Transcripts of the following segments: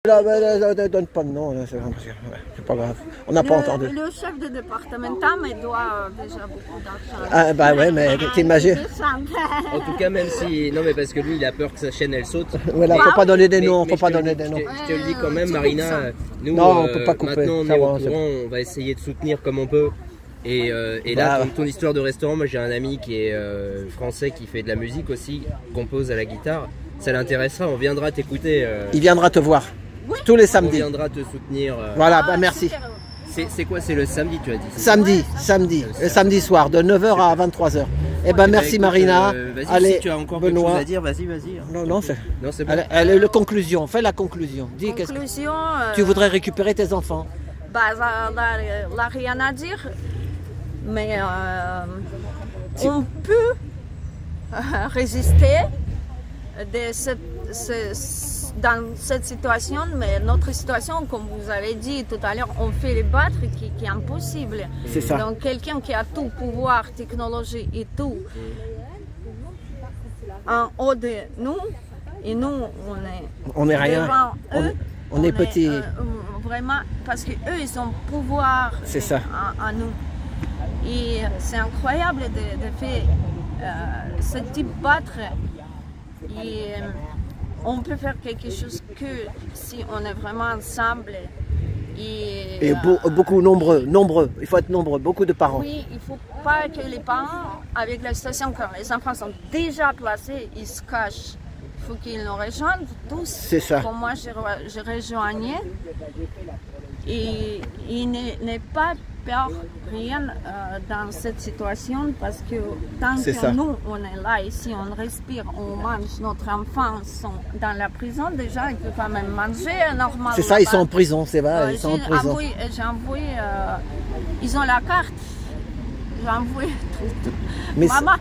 Là, ne donne pas de nom, c'est pas grave. On n'a pas entendu. Le chef de départemental me doit déjà beaucoup d'argent. Ah bah ouais, mais t'imagines. En tout cas, même si... Non mais parce que lui, il a peur que sa chaîne, elle saute. Voilà, faut pas donner des noms, faut pas donner des noms. Je te le dis quand même, Marina, nous, non, on peut pas couper. maintenant, on est au courant, on va essayer de soutenir comme on peut. Et là, ton histoire de restaurant, moi j'ai un ami qui est français, qui fait de la musique aussi, compose à la guitare. Ça l'intéressera, on viendra t'écouter. Il viendra te voir. Oui. Tous les samedis. On viendra te soutenir. Voilà, bah merci. C'est quoi? C'est le samedi, tu as dit? Samedi, samedi. Le samedi soir, de 9h à 23h. Eh ben merci écoute, Marina. Allez, si tu as encore quelque chose à dire, vas-y. Non, c'est bon. Allez, la conclusion, fais la conclusion. Dis conclusion, tu voudrais récupérer tes enfants? Bah, là, rien à dire. Mais on peut résister dans cette situation, mais notre situation, comme vous avez dit tout à l'heure, on fait les battre qui est impossible. C'est ça. Donc quelqu'un qui a tout pouvoir, technologie et tout, en haut de nous, et nous, on est rien. Eux, on est petits. Vraiment, parce qu'eux, ils ont pouvoir en nous. Et c'est incroyable de faire ce type battre. Et on peut faire quelque chose que si on est vraiment ensemble. Et beaucoup nombreux. Il faut être nombreux, beaucoup de parents. Oui, il ne faut pas que les parents, avec la situation quand les enfants sont déjà placés, ils se cachent. Il faut qu'ils nous rejoignent tous. C'est ça. Pour moi, je rejoignais. Et il n'est pas peur rien dans cette situation parce que tant que nous, on est là ici, on respire, on mange, notre enfant sont dans la prison, déjà ils peuvent quand même manger normalement. C'est ça, ils sont en prison, c'est vrai, ils sont en prison. J'ai envoyé, ils ont la carte, j'ai envoyé tout. Mais maman,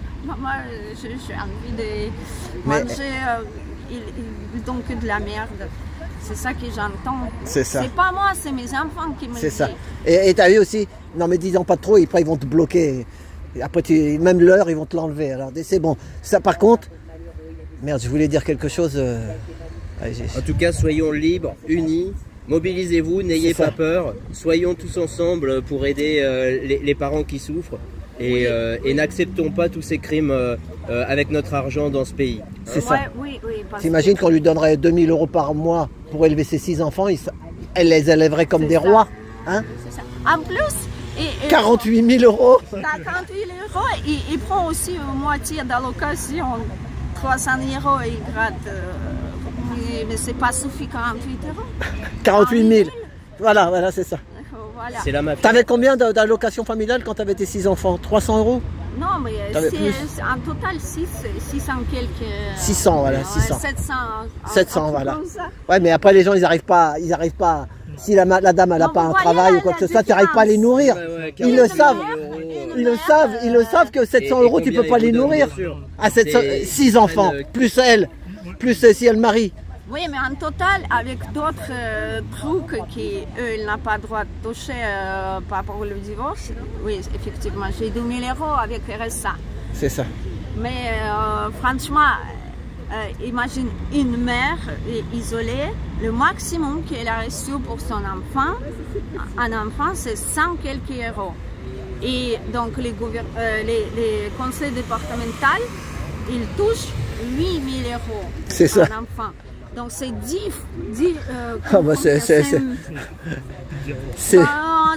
j'ai envie de manger, ils donnent que de la merde. C'est ça que j'entends. C'est ça. C'est pas moi, c'est mes enfants qui me disent. C'est ça. Et tu as vu aussi, non mais disons pas trop, après ils vont te bloquer. Et après, même l'heure, ils vont te l'enlever. Alors c'est bon. Ça par contre, merde, je voulais dire quelque chose. En tout cas, soyons libres, unis, mobilisez-vous, n'ayez pas peur. Soyons tous ensemble pour aider les parents qui souffrent. Et n'acceptons pas tous ces crimes avec notre argent dans ce pays. C'est ça. Oui, t'imagines qu'on lui donnerait 2000 € par mois pour élever ses 6 enfants, elle les élèverait comme des rois. Hein? C'est ça. En plus, 48 000 €. 48 000 €, il prend aussi moitié d'allocation, 300 €, il gratte. Mais c'est pas suffisant, 48 €. 48 000. Voilà, c'est ça. Voilà. C'est la mafia. T'avais combien d'allocation familiale quand tu avais tes 6 enfants? 300 €? Non, mais c'est en total 600 quelques. 600, voilà, 600. 700, voilà. Ouais, mais après les gens, ils arrivent pas. Si la dame elle n'a pas un travail ou quoi que ce soit, tu n'arrives pas à les nourrir. Ils le savent. Ils le savent que 700 € tu peux pas les nourrir. À 6 enfants, plus elle, plus si elle marie. Oui, mais en total, avec d'autres trucs qu'eux, ils n'ont pas le droit de toucher par rapport au divorce, oui, effectivement, j'ai 2 000 € avec RSA. C'est ça. Mais franchement, imagine une mère isolée, le maximum qu'elle a reçu pour son enfant, un enfant, c'est 100 quelques euros. Et donc, les conseils départementaux, ils touchent 8 000 € c'est ça. Un enfant. Donc c'est 10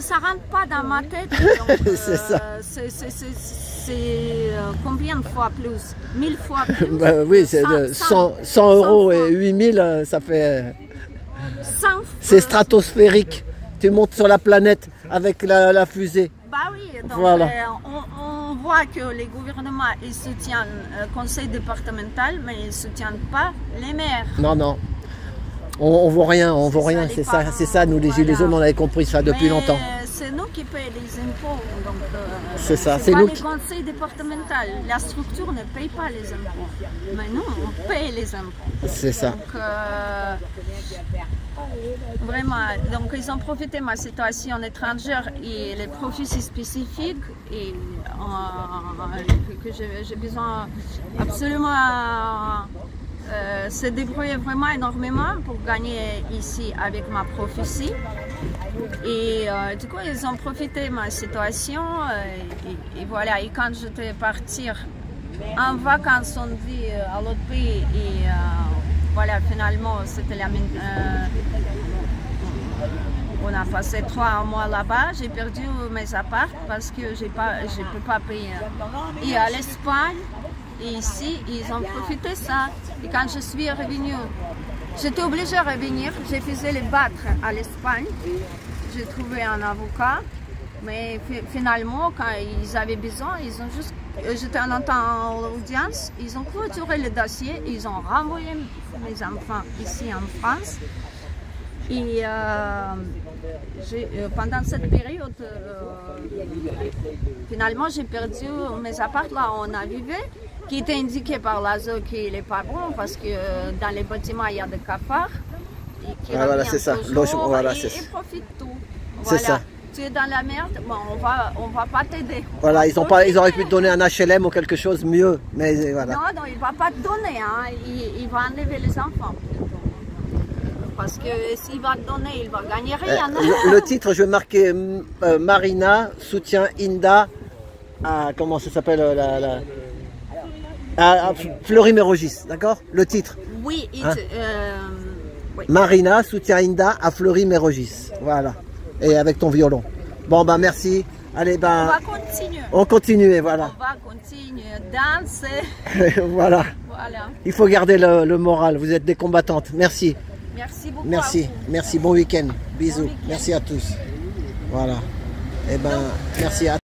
ça rentre pas dans ma tête. C'est ça. C'est combien de fois plus? 1000 fois plus. Bah, oui, c'est 100 € et 8000, ça fait. C'est stratosphérique. Tu montes sur la planète avec la fusée. Bah oui, donc voilà. On voit que les gouvernements ils soutiennent le conseil départemental, mais ils ne soutiennent pas les maires. Non. On voit rien, c'est ça, nous les gilets jaunes, on avait compris ça depuis longtemps. C'est nous qui payons les impôts, donc c'est ça, c'est nous. Le conseil départemental, la structure ne paye pas les impôts, mais nous on paye les impôts. C'est ça. Donc, vraiment, donc ils ont profité de ma situation étrangère et les profils spécifiques et que j'ai besoin absolument se débrouillent vraiment énormément pour gagner ici avec ma prophétie. Et du coup, ils ont profité de ma situation. Et voilà, et quand j'étais partir en vacances, on dit à l'autre pays, et voilà, finalement, c'était la on a passé 3 mois là-bas, j'ai perdu mes apparts parce que je ne peux pas payer. Et à l'Espagne, et ici, ils ont profité de ça. Et quand je suis revenue, j'étais obligée de revenir, j'ai fait les battre à l'Espagne. J'ai trouvé un avocat, mais finalement, quand ils avaient besoin, ils ont juste... J'étais en temps en audience, ils ont clôturé le dossier, ils ont renvoyé mes enfants ici en France. Et pendant cette période, finalement, j'ai perdu mes appartements là où on a vécu, qui étaient indiqués par l'ASO qu'il n'est pas bon parce que dans les bâtiments, il y a des cafards. Voilà, c'est ça. Voilà, ils profitent tout. C'est voilà. ça. Tu es dans la merde, bon, on va pas t'aider. Voilà, ils auraient pu te donner un HLM ou quelque chose mieux, mais voilà. Non, il ne va pas te donner, hein. Il va enlever les enfants. Parce que s'il va te donner, il va gagner rien. Le titre, je vais marquer Marina soutient Inda à, comment ça s'appelle, à Fleury-Mérogis, d'accord? Le titre. Oui, oui. Marina soutient Inda à Fleury-Mérogis, voilà. Et avec ton violon. Bon, ben merci. Allez, ben. On va continuer. On continue, voilà. On va continuer, danser. Voilà. Il faut garder le moral. Vous êtes des combattantes. Merci. Merci beaucoup. Merci. Merci. Bon week-end. Bisous. Merci à tous. Voilà. Et ben, merci à